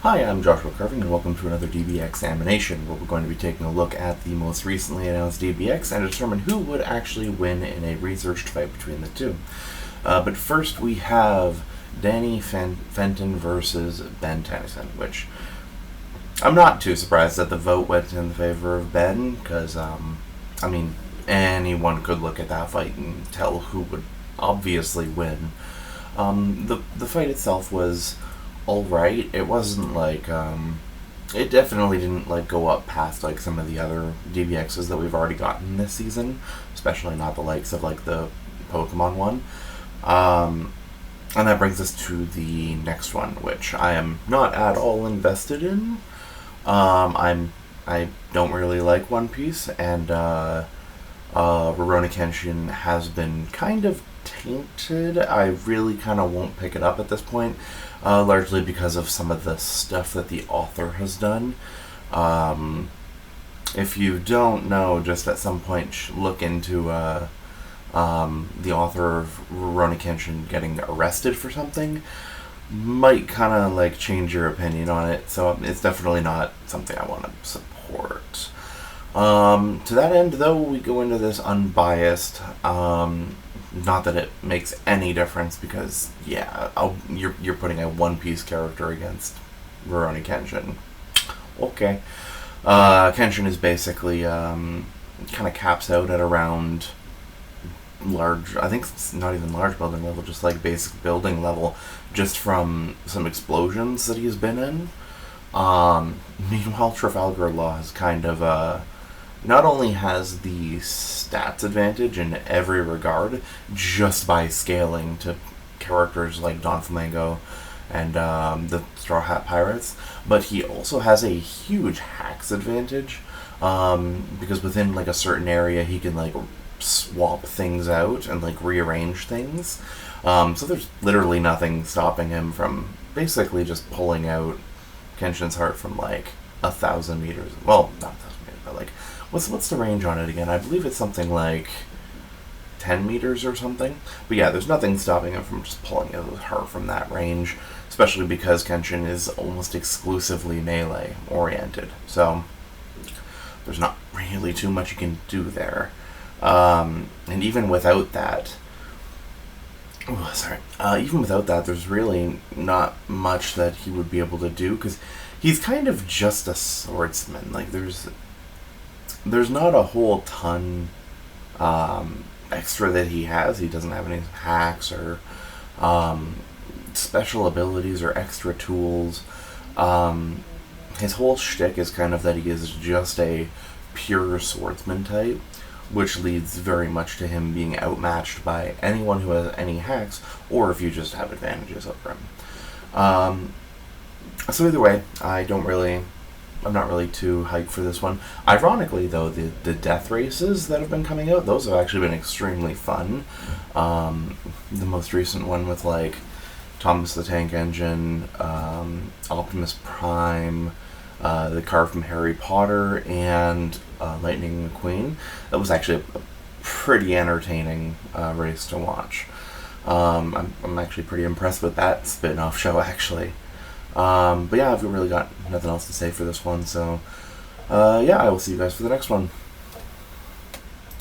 Hi, I'm Joshua Carving, and welcome to another DBXamination, where we're going to be taking a look at the most recently announced DBX and determine who would actually win in a researched fight between the two. But first, we have Danny Fenton versus Ben Tennyson, which I'm not too surprised that the vote went in favor of Ben, because, anyone could look at that fight and tell who would obviously win. The fight itself was alright. It wasn't like, it definitely didn't like go up past like some of the other DBXs that we've already gotten this season, especially not the likes of like the Pokemon one. And that brings us to the next one, which I am not at all invested in. I don't really like One Piece, and Rurouni Kenshin has been kind of tainted. I really kind of won't pick it up at this point, largely because of some of the stuff that the author has done. If you don't know, just at some point look into the author of Rurouni Kenshin getting arrested for something. Might kind of like change your opinion on it, so it's definitely not something I want to support. To that end, though, we go into this unbiased. Not that it makes any difference, because yeah, you're putting a One Piece character against Rurouni Kenshin. Okay, Kenshin is basically kind of caps out at around large. I think it's not even large building level, just like basic building level, just from some explosions that he's been in. Meanwhile, Trafalgar Law is kind of not only has the stats advantage in every regard, just by scaling to characters like Don Flamingo and the Straw Hat Pirates, but he also has a huge hacks advantage, because within like a certain area he can like swap things out and like rearrange things. So there's literally nothing stopping him from basically just pulling out Kenshin's heart from like 1,000 meters. Well, not 1,000 meters, but like what's the range on it again? I believe it's something like 10 meters or something. But yeah, there's nothing stopping him from just pulling out her from that range, especially because Kenshin is almost exclusively melee oriented. So there's not really too much you can do there. And even without that, even without that, there's really not much that he would be able to do, because he's kind of just a swordsman. Like there's not a whole ton extra that he has. He doesn't have any hacks or special abilities or extra tools. His whole shtick is kind of that he is just a pure swordsman type, which leads very much to him being outmatched by anyone who has any hacks, or if you just have advantages over him. So either way, I'm not really too hyped for this one. Ironically, though, the death races that have been coming out, those have actually been extremely fun. The most recent one with like Thomas the Tank Engine, Optimus Prime, the car from Harry Potter, and Lightning McQueen. That was actually a pretty entertaining race to watch. I'm actually pretty impressed with that spin-off show, actually. But yeah, I've really got nothing else to say for this one, so yeah, I will see you guys for the next one.